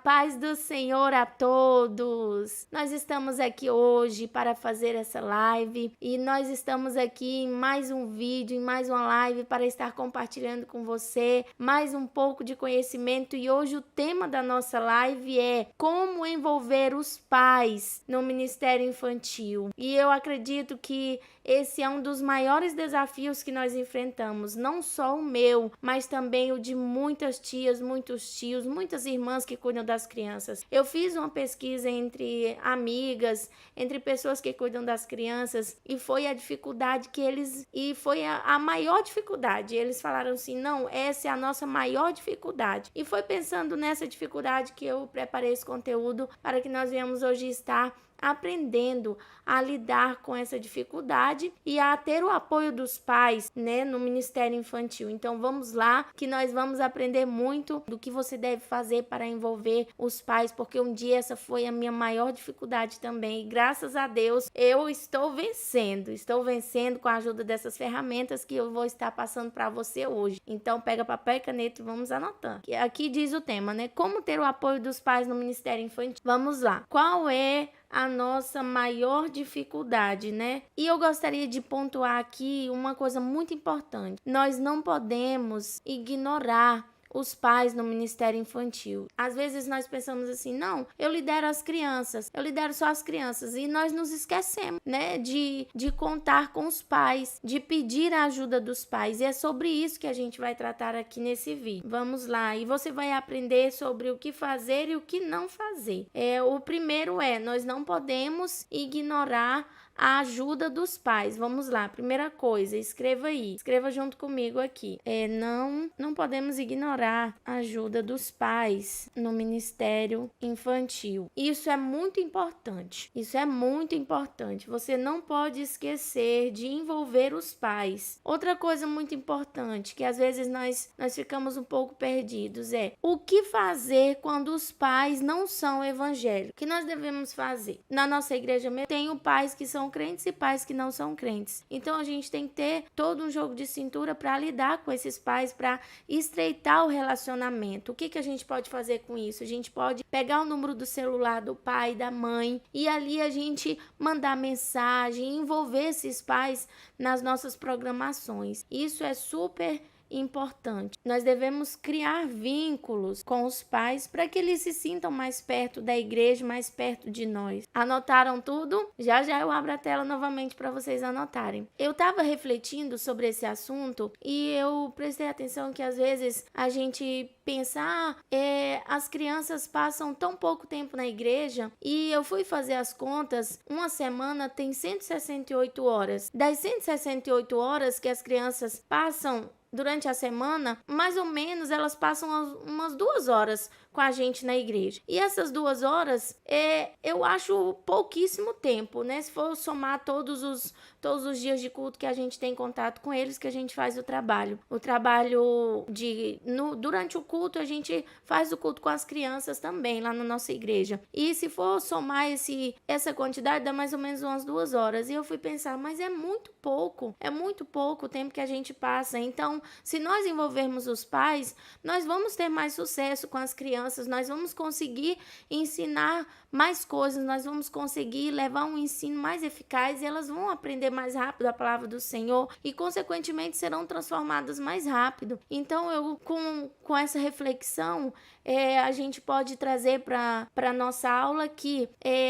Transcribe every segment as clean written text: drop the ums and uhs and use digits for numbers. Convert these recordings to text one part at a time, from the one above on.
paz do Senhor a todos! Nós estamos aqui hoje para fazer essa live e nós estamos aqui em mais um vídeo, em mais uma live para estar compartilhando com você mais um pouco de conhecimento. E hoje o tema da nossa live é como envolver os pais no ministério infantil. E eu acredito que esse é um dos maiores desafios que nós enfrentamos, não só o meu, mas também o de muitas tias, muitos tios, muitas irmãs que cuidam das crianças. Eu fiz uma pesquisa entre amigas, entre pessoas que cuidam das crianças, e foi a dificuldade que foi a maior dificuldade. Eles falaram assim: não, essa é a nossa maior dificuldade. E foi pensando nessa dificuldade que eu preparei esse conteúdo para que nós venhamos hoje estar aprendendo a lidar com essa dificuldade e a ter o apoio dos pais, né, no ministério infantil. Então vamos lá, que nós vamos aprender muito do que você deve fazer para envolver os pais, porque um dia essa foi a minha maior dificuldade também, e graças a Deus eu estou vencendo com a ajuda dessas ferramentas que eu vou estar passando para você hoje. Então pega papel e caneta e vamos anotando. Aqui diz o tema, né, como ter o apoio dos pais no ministério infantil. Vamos lá. Qual é a nossa maior dificuldade, né? E eu gostaria de pontuar aqui uma coisa muito importante. Nós não podemos ignorar os pais no ministério infantil. Às vezes nós pensamos assim: não, eu lidero as crianças, eu lidero só as crianças, e nós nos esquecemos, né, de contar com os pais, de pedir a ajuda dos pais, e é sobre isso que a gente vai tratar aqui nesse vídeo. Vamos lá, e você vai aprender sobre o que fazer e o que não fazer. O primeiro nós não podemos ignorar a ajuda dos pais. Vamos lá, primeira coisa, escreva aí, escreva junto comigo aqui. Não podemos ignorar a ajuda dos pais no ministério infantil. Isso é muito importante. Você não pode esquecer de envolver os pais. Outra coisa muito importante, que às vezes nós ficamos um pouco perdidos, é o que fazer quando os pais não são evangélicos. O que nós devemos fazer? Na nossa igreja mesmo, tem pais que são crentes e pais que não são crentes. Então a gente tem que ter todo um jogo de cintura para lidar com esses pais, para estreitar o relacionamento. O que a gente pode fazer com isso? A gente pode pegar o número do celular do pai, da mãe, e ali a gente mandar mensagem, envolver esses pais nas nossas programações. Isso é super importante. Nós devemos criar vínculos com os pais para que eles se sintam mais perto da igreja, mais perto de nós. Anotaram tudo? Já eu abro a tela novamente para vocês anotarem. Eu estava refletindo sobre esse assunto e eu prestei atenção que às vezes a gente pensa, as crianças passam tão pouco tempo na igreja, e eu fui fazer as contas, uma semana tem 168 horas. Das 168 horas que as crianças passam durante a semana, mais ou menos elas passam umas 2 horas com a gente na igreja. E essas 2 horas, eu acho pouquíssimo tempo, né? Se for somar todos os dias de culto que a gente tem contato com eles, que a gente faz o trabalho. Durante o culto, a gente faz o culto com as crianças também, lá na nossa igreja. E se for somar essa quantidade, dá mais ou menos umas 2 horas. E eu fui pensar, mas é muito pouco o tempo que a gente passa. Então, se nós envolvermos os pais, nós vamos ter mais sucesso com as crianças, nós vamos conseguir ensinar mais coisas, nós vamos conseguir levar um ensino mais eficaz, e elas vão aprender mais rápido a palavra do Senhor e, consequentemente, serão transformadas mais rápido. Então, eu com essa reflexão, a gente pode trazer para a nossa aula que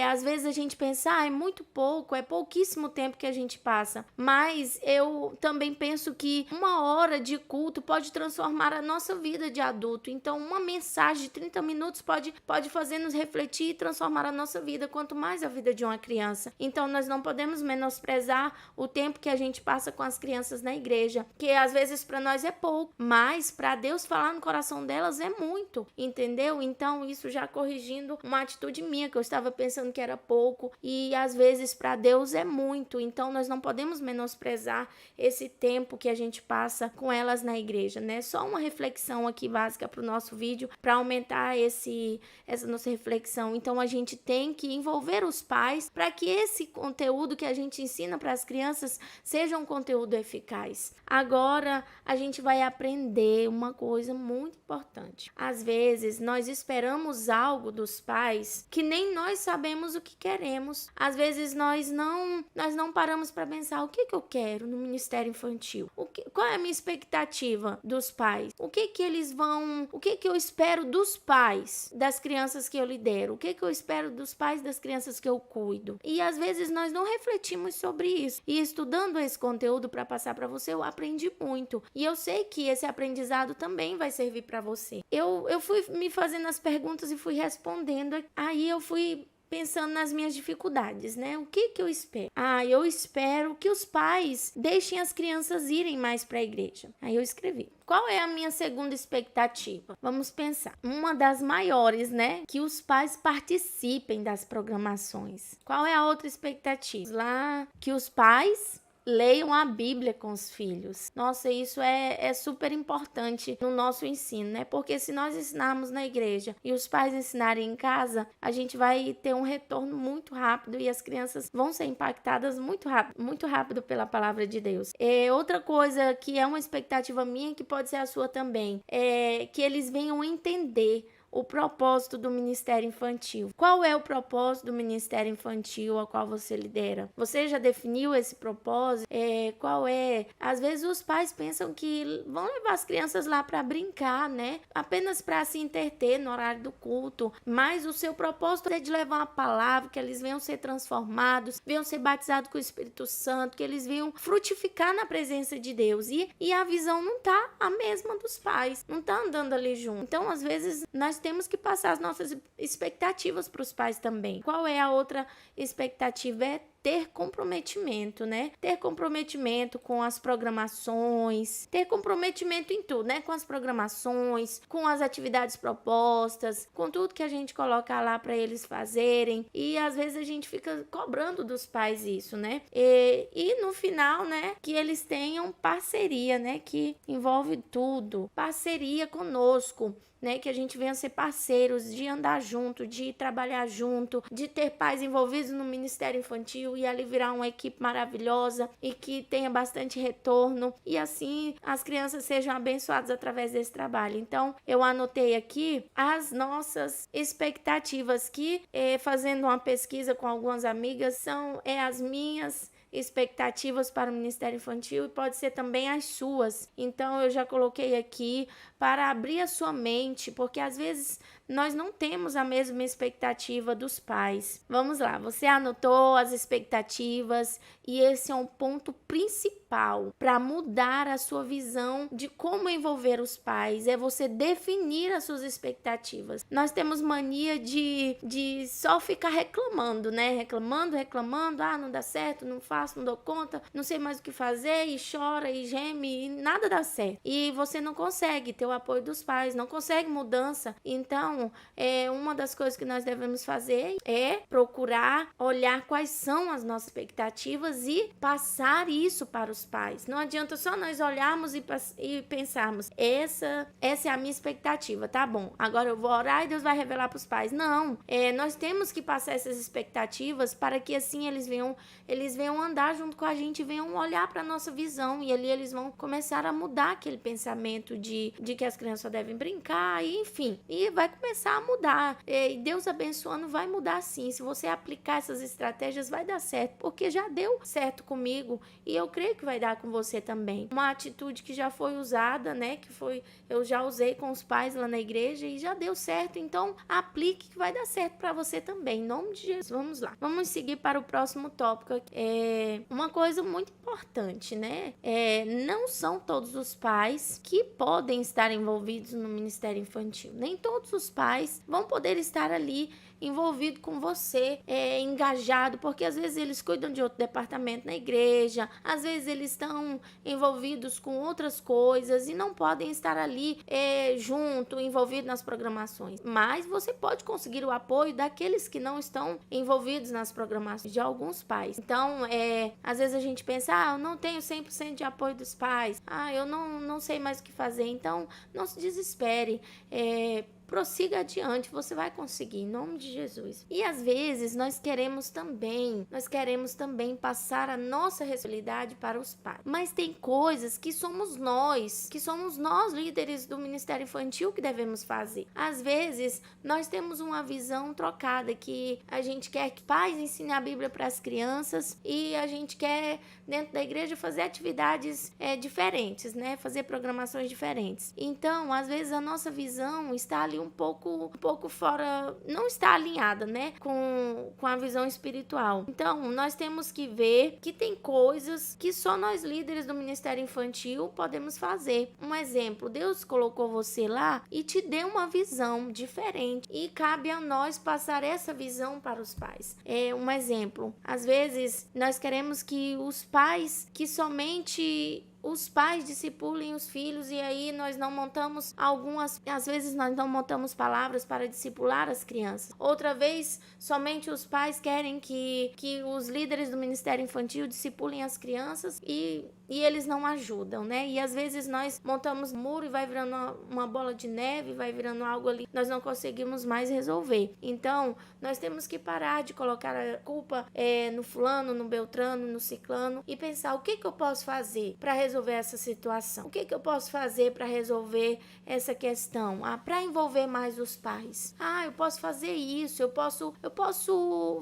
às vezes a gente pensa, é muito pouco, é pouquíssimo tempo que a gente passa, mas eu também penso que 1 hora de culto pode transformar a nossa vida de adulto. Então, uma mensagem de 30 minutos pode fazer nos refletir e transformar a nossa vida, quanto mais a vida de uma criança. Então, nós não podemos menosprezar o tempo que a gente passa com as crianças na igreja, que às vezes para nós é pouco, mas para Deus falar no coração delas é muito, entendeu? Então, isso já corrigindo uma atitude minha, que eu estava pensando que era pouco, e às vezes para Deus é muito. Então, nós não podemos menosprezar esse tempo que a gente passa com elas na igreja, né? Só uma reflexão aqui básica para o nosso vídeo, para aumentar aproveitar essa nossa reflexão. Então, a gente tem que envolver os pais para que esse conteúdo que a gente ensina para as crianças seja um conteúdo eficaz. Agora, a gente vai aprender uma coisa muito importante. Às vezes, nós esperamos algo dos pais que nem nós sabemos o que queremos. Às vezes, nós não paramos para pensar o que eu quero no Ministério Infantil. Qual é a minha expectativa dos pais? O que eu espero dos pais das crianças que eu lidero? O que eu espero dos pais das crianças que eu cuido? E às vezes nós não refletimos sobre isso. E estudando esse conteúdo para passar para você, eu aprendi muito. E eu sei que esse aprendizado também vai servir para você. Eu fui me fazendo as perguntas e fui respondendo. Aí eu fui pensando nas minhas dificuldades, né? O que eu espero? Eu espero que os pais deixem as crianças irem mais para a igreja. Aí eu escrevi. Qual é a minha segunda expectativa? Vamos pensar. Uma das maiores, né? Que os pais participem das programações. Qual é a outra expectativa? Lá, que os pais leiam a Bíblia com os filhos. Nossa, isso é super importante no nosso ensino, né? Porque se nós ensinarmos na igreja e os pais ensinarem em casa, a gente vai ter um retorno muito rápido e as crianças vão ser impactadas muito rápido pela palavra de Deus. Outra coisa que é uma expectativa minha, que pode ser a sua também, é que eles venham entender o propósito do Ministério Infantil. Qual é o propósito do Ministério Infantil a qual você lidera? Você já definiu esse propósito? Qual é? Às vezes os pais pensam que vão levar as crianças lá para brincar, né? Apenas para se entreter no horário do culto. Mas o seu propósito é de levar uma palavra, que eles venham ser transformados, venham ser batizados com o Espírito Santo, que eles venham frutificar na presença de Deus. E a visão não tá a mesma dos pais, não tá andando ali junto. Então, às vezes, nós temos que passar as nossas expectativas para os pais também. Qual é a outra expectativa? É ter comprometimento, né? Ter comprometimento com as programações, ter comprometimento em tudo, né? Com as programações, com as atividades propostas, com tudo que a gente coloca lá para eles fazerem. E às vezes a gente fica cobrando dos pais isso, né? E no final, né? Que eles tenham parceria, né? Que envolve tudo. Parceria conosco, né, que a gente venha ser parceiros, de andar junto, de trabalhar junto, de ter pais envolvidos no Ministério Infantil e ali virar uma equipe maravilhosa e que tenha bastante retorno e assim as crianças sejam abençoadas através desse trabalho. Então, eu anotei aqui as nossas expectativas que, fazendo uma pesquisa com algumas amigas, são as minhas expectativas para o Ministério Infantil e pode ser também as suas. Então eu já coloquei aqui para abrir a sua mente, porque às vezes nós não temos a mesma expectativa dos pais. Vamos lá, você anotou as expectativas e esse é um ponto principal para mudar a sua visão de como envolver os pais, é você definir as suas expectativas. Nós temos mania de só ficar reclamando, né? Reclamando, não dá certo, não faço, não dou conta, não sei mais o que fazer e chora e geme e nada dá certo. E você não consegue ter o apoio dos pais, não consegue mudança. Então, uma das coisas que nós devemos fazer é procurar olhar quais são as nossas expectativas e passar isso para os pais. Não adianta só nós olharmos e pensarmos, essa é a minha expectativa, tá bom, agora eu vou orar e Deus vai revelar para os pais. Não, nós temos que passar essas expectativas para que assim eles venham andar junto com a gente, venham olhar para a nossa visão e ali eles vão começar a mudar aquele pensamento de que as crianças só devem brincar, e, enfim, e vai começar a mudar. E Deus abençoando vai mudar sim. Se você aplicar essas estratégias, vai dar certo, porque já deu certo comigo e eu creio que vai dar com você também. Uma atitude que já foi usada, né, eu já usei com os pais lá na igreja e já deu certo, então aplique que vai dar certo para você também, em nome de Jesus. Vamos lá, vamos seguir para o próximo tópico. Uma coisa muito importante, né, não são todos os pais que podem estar envolvidos no Ministério Infantil, nem todos os pais vão poder estar ali envolvido com você, engajado, porque às vezes eles cuidam de outro departamento na igreja, às vezes eles estão envolvidos com outras coisas e não podem estar ali junto, envolvido nas programações. Mas você pode conseguir o apoio daqueles que não estão envolvidos nas programações, de alguns pais. Então, às vezes a gente pensa, eu não tenho 100% de apoio dos pais, eu não sei mais o que fazer. Então, não se desespere. prossiga adiante, você vai conseguir, em nome de Jesus. E às vezes nós queremos também passar a nossa responsabilidade para os pais. Mas tem coisas que somos nós líderes do Ministério Infantil que devemos fazer. Às vezes nós temos uma visão trocada, que a gente quer que pais ensinem a Bíblia para as crianças e a gente quer dentro da igreja fazer atividades diferentes, né? Fazer programações diferentes. Então, às vezes a nossa visão está ali um pouco fora, não está alinhada, né? Com a visão espiritual. Então, nós temos que ver que tem coisas que só nós líderes do Ministério Infantil podemos fazer. Um exemplo, Deus colocou você lá e te deu uma visão diferente e cabe a nós passar essa visão para os pais. Um exemplo, às vezes nós queremos que somente os pais discipulem os filhos e aí nós não montamos às vezes nós não montamos palavras para discipular as crianças. Outra vez, somente os pais querem que os líderes do Ministério Infantil discipulem as crianças e eles não ajudam, né? E às vezes nós montamos um muro e vai virando uma bola de neve, vai virando algo ali, nós não conseguimos mais resolver. Então, nós temos que parar de colocar a culpa no fulano, no beltrano, no ciclano e pensar o que eu posso fazer para resolver essa situação. O que eu posso fazer para resolver essa questão? Para envolver mais os pais. Eu posso fazer isso, eu posso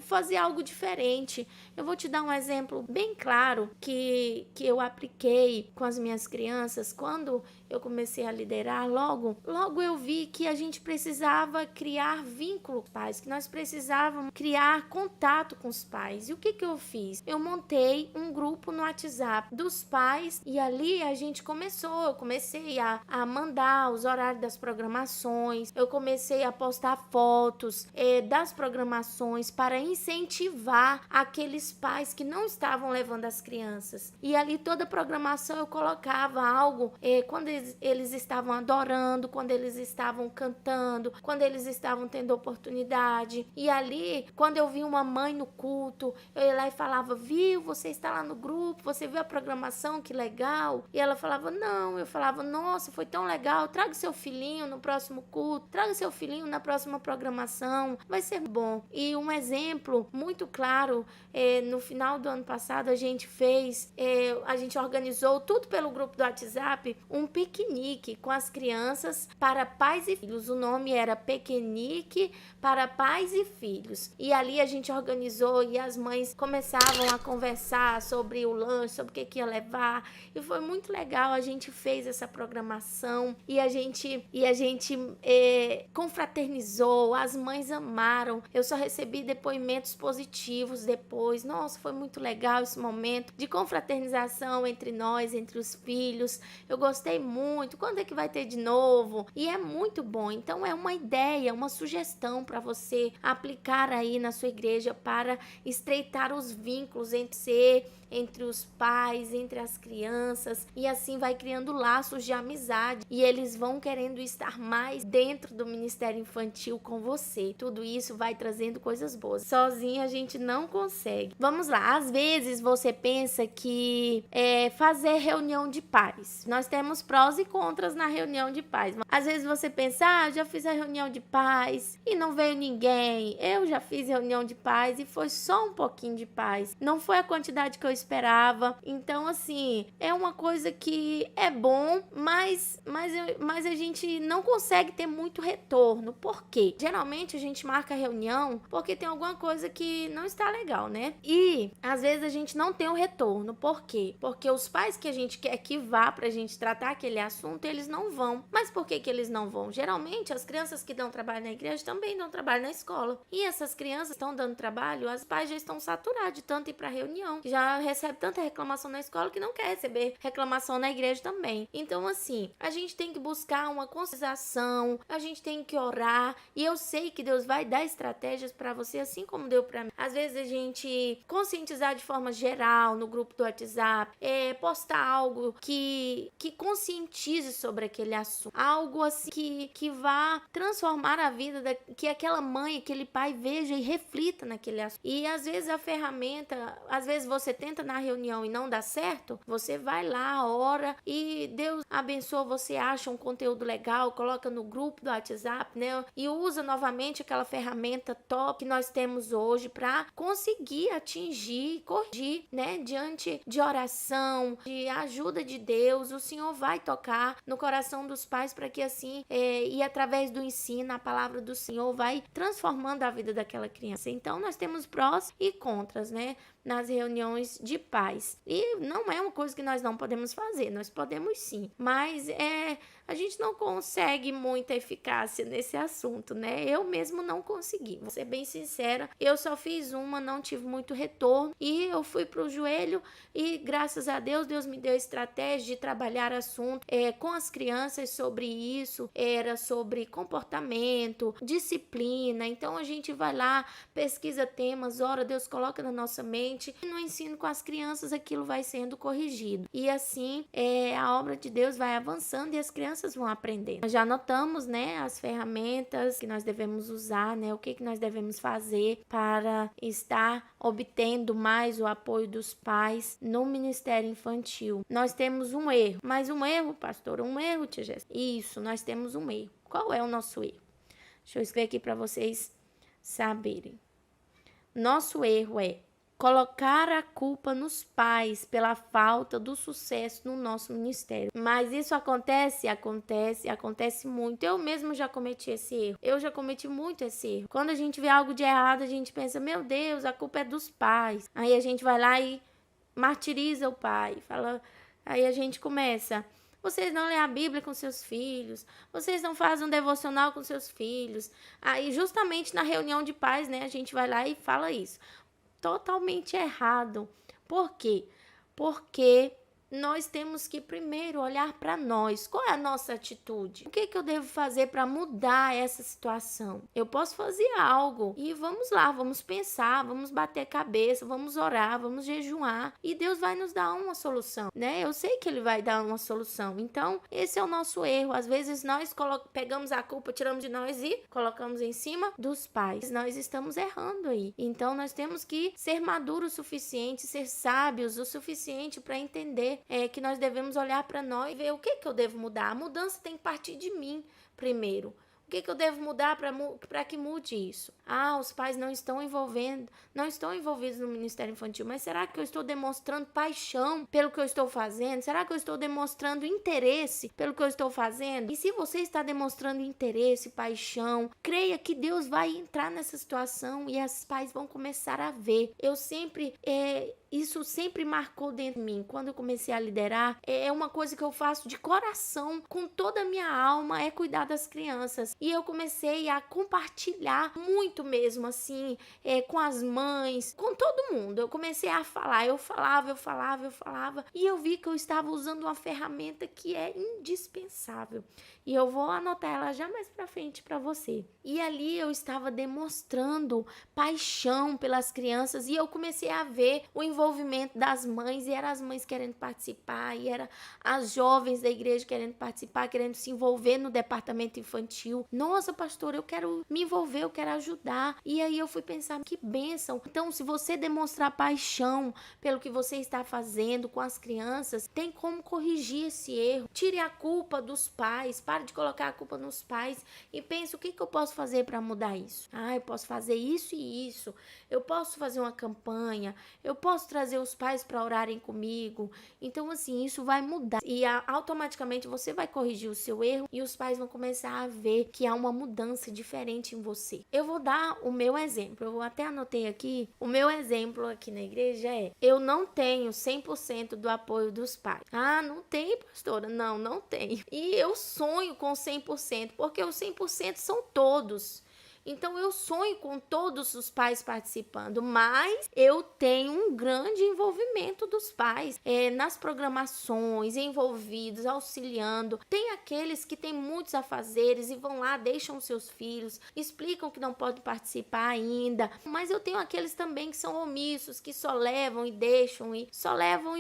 fazer algo diferente. Eu vou te dar um exemplo bem claro que eu apliquei com as minhas crianças quando eu comecei a liderar. Logo eu vi que a gente precisava criar vínculo com os pais, que nós precisávamos criar contato com os pais. E o que eu fiz? Eu montei um grupo no WhatsApp dos pais e ali eu comecei a mandar os horários das programações, eu comecei a postar fotos das programações para incentivar aqueles pais que não estavam levando as crianças. E ali toda a programação eu colocava algo quando eles estavam adorando, quando eles estavam cantando, quando eles estavam tendo oportunidade. E ali, quando eu vi uma mãe no culto, eu ia lá e falava: viu, você está lá no grupo, você viu a programação, que legal. E ela falava: não. Eu falava: nossa, foi tão legal, traga seu filhinho no próximo culto, traga seu filhinho na próxima programação, vai ser bom. E um exemplo muito claro, no final do ano passado a gente organizou tudo pelo grupo do WhatsApp, um piquenique com as crianças para pais e filhos. O nome era Piquenique para Pais e Filhos. E ali a gente organizou e as mães começavam a conversar sobre o lanche, sobre o que ia levar. E foi muito legal. A gente fez essa programação e a gente confraternizou. As mães amaram. Eu só recebi depoimentos positivos depois. Nossa, foi muito legal esse momento de confraternização entre nós, entre os filhos. Eu gostei muito. Quando é que vai ter de novo? E é muito bom. Então é uma ideia, uma sugestão para você aplicar aí na sua igreja para estreitar os vínculos entre os pais, entre as crianças, e assim vai criando laços de amizade e eles vão querendo estar mais dentro do Ministério Infantil com você. Tudo isso vai trazendo coisas boas. Sozinho a gente não consegue. Vamos lá, às vezes você pensa que fazer reunião de pais. Nós temos prós e contras na reunião de pais. Às vezes você pensa: eu já fiz a reunião de pais e não veio ninguém. Eu já fiz reunião de pais e foi só um pouquinho de pais. Não foi a quantidade que eu esperava. Então, assim, é uma coisa que é bom, mas a gente não consegue ter muito retorno. Por quê? Geralmente a gente marca reunião porque tem alguma coisa que não está legal, né? E às vezes a gente não tem o retorno. Por quê? Porque os pais que a gente quer que vá pra gente tratar aquele assunto, eles não vão. Mas por que eles não vão? Geralmente as crianças que dão trabalho na igreja também dão trabalho na escola. E essas crianças estão dando trabalho, os pais já estão saturados de tanto ir pra reunião. Já recebe tanta reclamação na escola que não quer receber reclamação na igreja também. Então, assim, a gente tem que buscar uma conscientização, a gente tem que orar, e eu sei que Deus vai dar estratégias pra você, assim como deu pra mim. Às vezes a gente conscientizar de forma geral no grupo do WhatsApp, postar algo que conscientize sobre aquele assunto, algo assim que vá transformar a vida, que aquela mãe, aquele pai veja e reflita naquele assunto. E às vezes a ferramenta, às vezes você tenta senta na reunião e não dá certo, você vai lá, ora e Deus abençoa, você acha um conteúdo legal, coloca no grupo do WhatsApp, né? E usa novamente aquela ferramenta top que nós temos hoje para conseguir atingir, corrigir, né? Diante de oração, de ajuda de Deus, o Senhor vai tocar no coração dos pais para que assim, e através do ensino, a palavra do Senhor vai transformando a vida daquela criança. Então, nós temos prós e contras, né? Nas reuniões de pais. E não é uma coisa que nós não podemos fazer, nós podemos sim, mas a gente não consegue muita eficácia nesse assunto, né? Eu mesmo não consegui, vou ser bem sincera, eu só fiz uma, não tive muito retorno e eu fui pro joelho e graças a Deus, Deus me deu estratégia de trabalhar assunto com as crianças sobre isso, era sobre comportamento, disciplina, então a gente vai lá, pesquisa temas, ora, Deus coloca na nossa mente e no ensino com as crianças aquilo vai sendo corrigido. E assim a obra de Deus vai avançando e as crianças vão aprendendo. Nós já anotamos, né, as ferramentas que nós devemos usar, né, o que nós devemos fazer para estar obtendo mais o apoio dos pais no ministério infantil. Nós temos um erro, mas um erro, pastor, um erro, tia Jéssica. Isso, nós temos um erro. Qual é o nosso erro? Deixa eu escrever aqui para vocês saberem. Nosso erro é colocar a culpa nos pais pela falta do sucesso no nosso ministério. Mas isso acontece muito. Eu mesmo já cometi esse erro. Eu já cometi muito esse erro. Quando a gente vê algo de errado, a gente pensa, meu Deus, a culpa é dos pais. Aí a gente vai lá e martiriza o pai. Aí a gente começa... Vocês não lêem a Bíblia com seus filhos. Vocês não fazem um devocional com seus filhos. Aí, justamente na reunião de pais, né, a gente vai lá e fala isso. Totalmente errado. Por quê? Porque nós temos que primeiro olhar para nós. Qual é a nossa atitude? O que eu devo fazer para mudar essa situação? Eu posso fazer algo e vamos lá, vamos pensar, vamos bater a cabeça, vamos orar, vamos jejuar e Deus vai nos dar uma solução, né? Eu sei que Ele vai dar uma solução. Então, esse é o nosso erro. Às vezes nós pegamos a culpa, tiramos de nós e colocamos em cima dos pais. Nós estamos errando aí. Então, nós temos que ser maduros o suficiente, ser sábios o suficiente para entender que nós devemos olhar para nós e ver o que eu devo mudar. A mudança tem que partir de mim primeiro. O que eu devo mudar para que mude isso? Os pais não estão envolvidos no Ministério Infantil, mas será que eu estou demonstrando paixão pelo que eu estou fazendo? Será que eu estou demonstrando interesse pelo que eu estou fazendo? E se você está demonstrando interesse, paixão, creia que Deus vai entrar nessa situação e os pais vão começar a ver. Isso sempre marcou dentro de mim. Quando eu comecei a liderar, é uma coisa que eu faço de coração, com toda a minha alma, é cuidar das crianças. E eu comecei a compartilhar muito mesmo, assim, com as mães, com todo mundo. Eu comecei a falar, eu falava. E eu vi que eu estava usando uma ferramenta que é indispensável. E eu vou anotar ela já mais pra frente pra você. E ali eu estava demonstrando paixão pelas crianças e eu comecei a ver o envolvimento das mães, e eram as mães querendo participar, e eram as jovens da igreja querendo participar, querendo se envolver no departamento infantil. Nossa, pastor, eu quero me envolver, eu quero ajudar. E aí eu fui pensar, que bênção. Então, se você demonstrar paixão pelo que você está fazendo com as crianças, tem como corrigir esse erro. Tire a culpa dos pais, pare de colocar a culpa nos pais e pense, o que eu posso fazer para mudar isso? Eu posso fazer isso e isso. Eu posso fazer uma campanha, eu posso trazer os pais para orarem comigo. Então, assim, isso vai mudar. E automaticamente você vai corrigir o seu erro e os pais vão começar a ver que há uma mudança diferente em você. Eu vou dar o meu exemplo. Eu até anotei aqui. O meu exemplo aqui na igreja eu não tenho 100% do apoio dos pais. Não tem, pastora? Não tenho. E eu sonho com 100%, porque os 100% são todos. Então, eu sonho com todos os pais participando, mas eu tenho um grande envolvimento dos pais nas programações, envolvidos, auxiliando. Tem aqueles que têm muitos afazeres e vão lá, deixam seus filhos, explicam que não podem participar ainda. Mas eu tenho aqueles também que são omissos, que só levam e deixam, e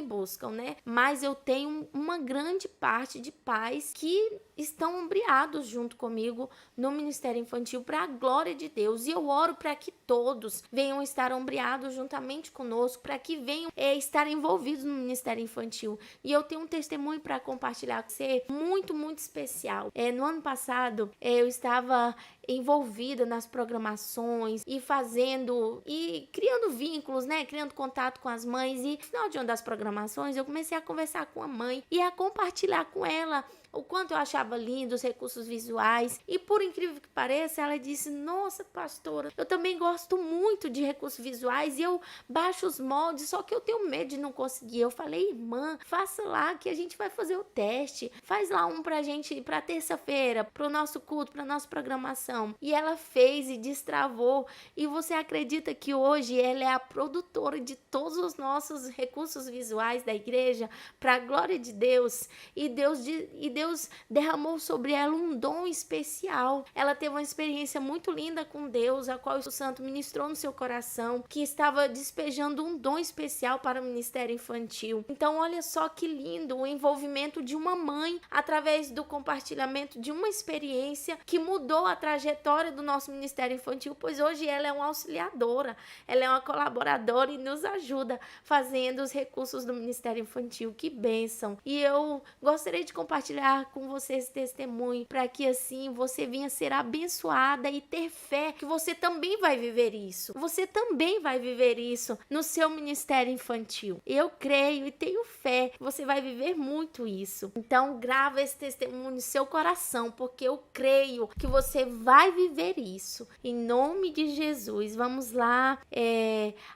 buscam, né? Mas eu tenho uma grande parte de pais que estão ombreados junto comigo no Ministério Infantil para a glória de Deus. E eu oro para que todos venham estar ombreados juntamente conosco, para que venham estar envolvidos no Ministério Infantil. E eu tenho um testemunho para compartilhar com você muito, muito especial. No ano passado, eu estava envolvida nas programações e criando vínculos, né? Criando contato com as mães. E no final de uma das programações, eu comecei a conversar com a mãe e a compartilhar com ela o quanto eu achava lindo os recursos visuais. E por incrível que pareça, ela disse: nossa, pastora, eu também gosto muito de recursos visuais e eu baixo os moldes, só que eu tenho medo de não conseguir. Eu falei: irmã, faça lá que a gente vai fazer o teste. Faz lá um pra gente, pra terça-feira, pro nosso culto, pra nossa programação. E ela fez e destravou. E você acredita que hoje ela é a produtora de todos os nossos recursos visuais da igreja, pra glória de Deus. E Deus derramou sobre ela um dom especial. Ela teve uma experiência muito linda com Deus, a qual o Santo ministrou no seu coração, que estava despejando um dom especial para o Ministério Infantil. Então, olha só que lindo o envolvimento de uma mãe através do compartilhamento de uma experiência que mudou a trajetória do nosso Ministério Infantil, pois hoje ela é uma auxiliadora, ela é uma colaboradora e nos ajuda fazendo os recursos do Ministério Infantil. Que bênção! E eu gostaria de compartilhar com você esse testemunho, para que assim você venha ser abençoada e ter fé que você também vai viver isso. Você também vai viver isso no seu Ministério Infantil. Eu creio e tenho fé que você vai viver muito isso. Então grava esse testemunho no seu coração, porque eu creio que você vai viver isso. Em nome de Jesus. Vamos lá.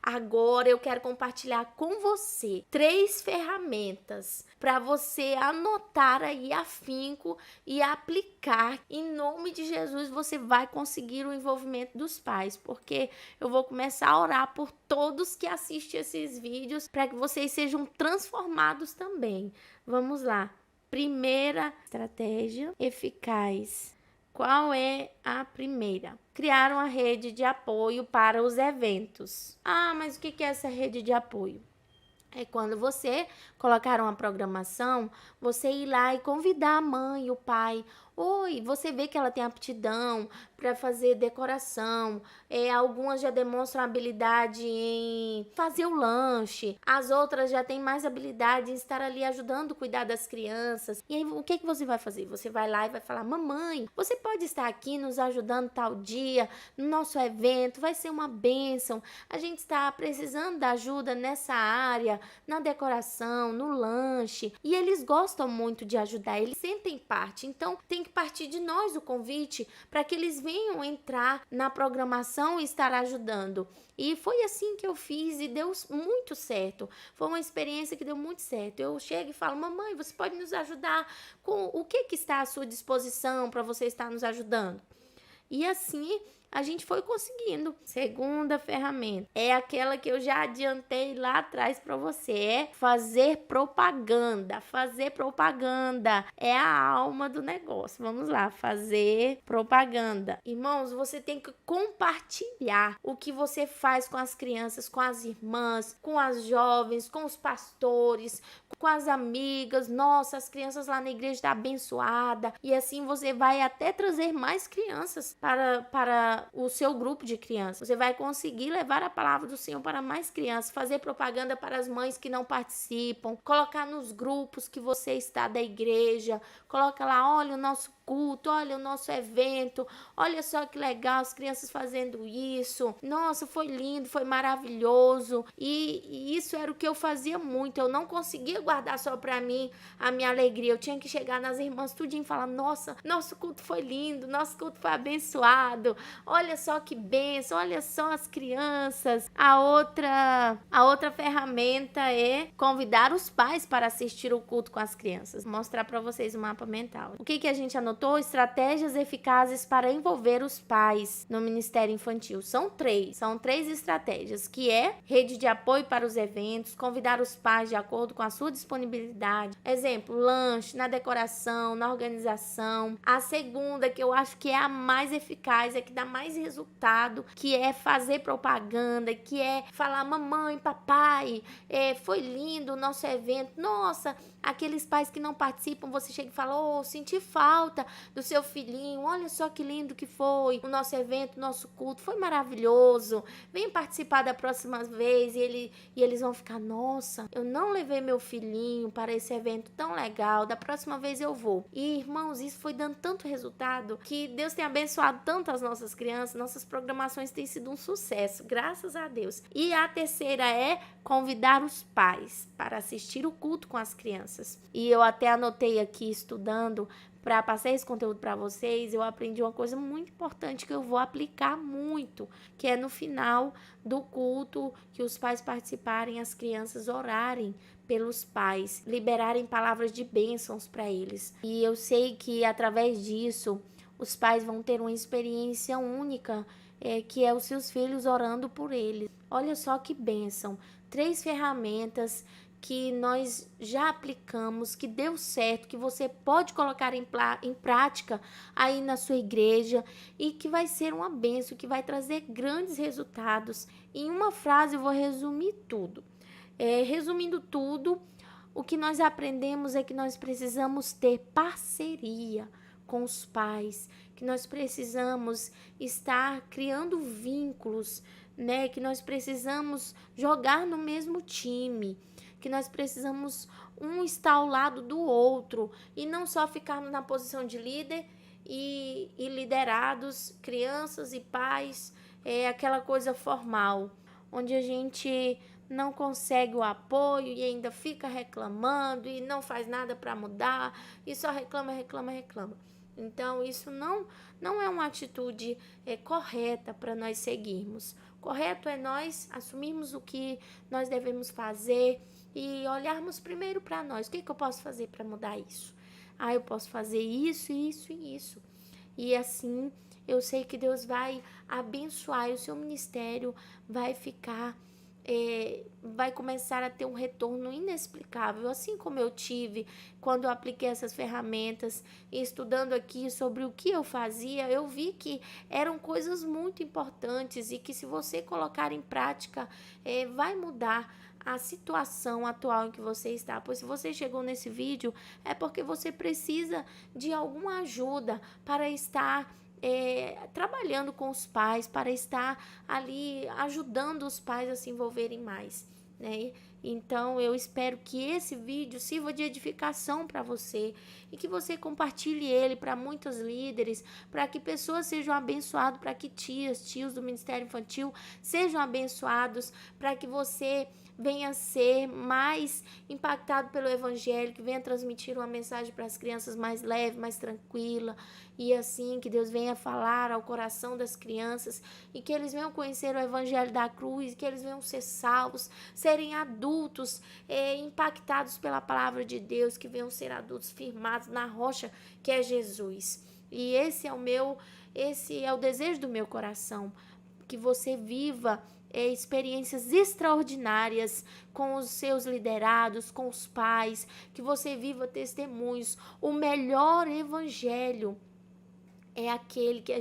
Agora eu quero compartilhar com você 3 ferramentas para você anotar aí afinco e aplicar. Em nome de Jesus, você vai conseguir o envolvimento dos pais, porque eu vou começar a orar por todos que assistem esses vídeos para que vocês sejam transformados também. Vamos lá. Primeira estratégia eficaz. Qual é a primeira? Criar uma rede de apoio para os eventos. Ah, mas o que é essa rede de apoio? É quando você colocar uma programação, você ir lá e convidar a mãe e o pai. Oi, você vê que ela tem aptidão para fazer decoração. Algumas já demonstram habilidade em fazer o lanche. As outras já têm mais habilidade em estar ali ajudando a cuidar das crianças. E aí, o que você vai fazer? Você vai lá e vai falar: mamãe, você pode estar aqui nos ajudando tal dia, no nosso evento, vai ser uma bênção. A gente está precisando da ajuda nessa área, na decoração, no lanche. E eles gostam muito de ajudar, eles sentem parte. Então, tem que partir de nós o convite para que eles venham entrar na programação e estar ajudando. E foi assim que eu fiz e deu muito certo. Foi uma experiência que deu muito certo. Eu chego e falo: mamãe, você pode nos ajudar com o que está à sua disposição para você estar nos ajudando? E assim a gente foi conseguindo. Segunda ferramenta é aquela que eu já adiantei lá atrás para você, é fazer propaganda. Fazer propaganda é a alma do negócio. Vamos lá, fazer propaganda. Irmãos, você tem que compartilhar o que você faz com as crianças, com as irmãs, com as jovens, com os pastores, com as amigas. Nossa, as crianças lá na igreja estão abençoadas. E assim você vai até trazer mais crianças para o seu grupo de crianças. Você vai conseguir levar a palavra do Senhor para mais crianças, fazer propaganda para as mães que não participam, colocar nos grupos que você está da igreja, coloca lá: olha o nosso culto, olha o nosso evento, olha só que legal as crianças fazendo isso, nossa, foi lindo, foi maravilhoso. E isso era o que eu fazia muito. Eu não conseguia guardar só para mim a minha alegria, eu tinha que chegar nas irmãs tudinho e falar: nossa, nosso culto foi lindo, nosso culto foi abençoado, olha só que bênção, olha só as crianças. A outra ferramenta é convidar os pais para assistir o culto com as crianças. Vou mostrar para vocês o mapa mental. O que a gente anotou? Estratégias eficazes para envolver os pais no Ministério Infantil. São três estratégias, que é rede de apoio para os eventos, convidar os pais de acordo com a sua disponibilidade. Exemplo, lanche, na decoração, na organização. A segunda, que eu acho que é a mais eficaz, é que dá mais resultado, que é fazer propaganda, que é falar: mamãe, papai, foi lindo o nosso evento, nossa, Aqueles pais que não participam, você chega e fala: "Oh, senti falta do seu filhinho, olha só que lindo que foi o nosso evento, o nosso culto, foi maravilhoso. Vem participar da próxima vez", e eles vão ficar: "Nossa, eu não levei meu filhinho para esse evento tão legal, da próxima vez eu vou". E, irmãos, isso foi dando tanto resultado que Deus tem abençoado tanto as nossas crianças, nossas programações têm sido um sucesso, graças a Deus. E a terceira é convidar os pais para assistir o culto com as crianças. E eu até anotei aqui, estudando, para passar esse conteúdo para vocês, eu aprendi uma coisa muito importante que eu vou aplicar muito, que é no final do culto, que os pais participarem, as crianças orarem pelos pais, liberarem palavras de bênçãos para eles. E eu sei que através disso, os pais vão ter uma experiência única, que é os seus filhos orando por eles. Olha só que bênção. 3 ferramentas que nós já aplicamos, que deu certo, que você pode colocar em prática aí na sua igreja e que vai ser uma bênção, que vai trazer grandes resultados. Em uma frase eu vou resumir tudo. Resumindo tudo, o que nós aprendemos é que nós precisamos ter parceria com os pais, que nós precisamos estar criando vínculos, né? Que nós precisamos jogar no mesmo time, que nós precisamos um estar ao lado do outro e não só ficarmos na posição de líder e liderados, crianças e pais, aquela coisa formal, onde a gente não consegue o apoio e ainda fica reclamando e não faz nada para mudar e só reclama. Então, isso não é uma atitude correta para nós seguirmos. Correto é nós assumirmos o que nós devemos fazer e olharmos primeiro para nós. O que eu posso fazer para mudar isso? Eu posso fazer isso, isso e isso. E assim, eu sei que Deus vai abençoar e o seu ministério vai ficar... vai começar a ter um retorno inexplicável, assim como eu tive quando eu apliquei essas ferramentas e estudando aqui sobre o que eu fazia, eu vi que eram coisas muito importantes e que se você colocar em prática, vai mudar a situação atual em que você está. Pois se você chegou nesse vídeo, é porque você precisa de alguma ajuda para estar trabalhando com os pais, para estar ali ajudando os pais a se envolverem mais, né? Então, eu espero que esse vídeo sirva de edificação para você e que você compartilhe ele para muitos líderes, para que pessoas sejam abençoadas, para que tios do Ministério Infantil sejam abençoados, para que você venha ser mais impactado pelo Evangelho, que venha transmitir uma mensagem para as crianças mais leve, mais tranquila, e assim que Deus venha falar ao coração das crianças e que eles venham conhecer o Evangelho da cruz, que eles venham ser salvos, serem adultos impactados pela palavra de Deus, que venham ser adultos firmados na rocha que é Jesus. E esse é o desejo do meu coração, que você viva experiências extraordinárias com os seus liderados, com os pais, que você viva testemunhos. O melhor evangelho é aquele que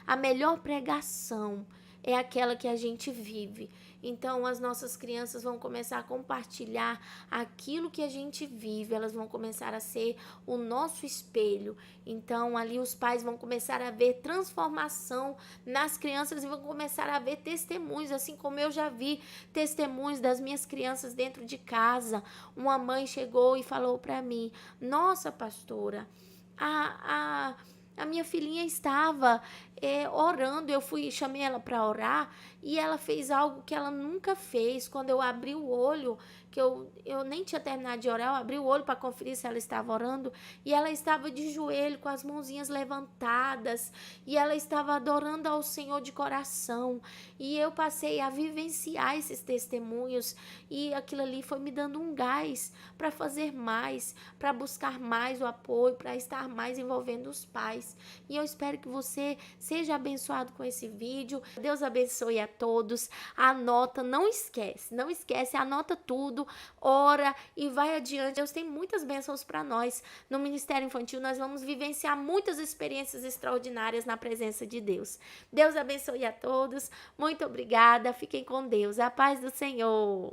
a melhor pregação é aquela que a gente vive. Então, as nossas crianças vão começar a compartilhar aquilo que a gente vive, elas vão começar a ser o nosso espelho. Então, ali os pais vão começar a ver transformação nas crianças e vão começar a ver testemunhos, assim como eu já vi testemunhos das minhas crianças dentro de casa. Uma mãe chegou e falou para mim: "Nossa, pastora, a minha filhinha estava orando, eu chamei ela para orar e ela fez algo que ela nunca fez. Quando eu abri o olho, que eu nem tinha terminado de orar, eu abri o olho para conferir se ela estava orando e ela estava de joelho com as mãozinhas levantadas e ela estava adorando ao Senhor de coração. E eu passei a vivenciar esses testemunhos e aquilo ali foi me dando um gás para fazer mais, para buscar mais o apoio, para estar mais envolvendo os pais. E eu espero que você seja abençoado com esse vídeo. Deus abençoe a todos. Anota, não esquece, anota tudo, ora e vai adiante. Deus tem muitas bênçãos para nós. No Ministério Infantil nós vamos vivenciar muitas experiências extraordinárias na presença de Deus. Deus abençoe a todos. Muito obrigada. Fiquem com Deus. A paz do Senhor.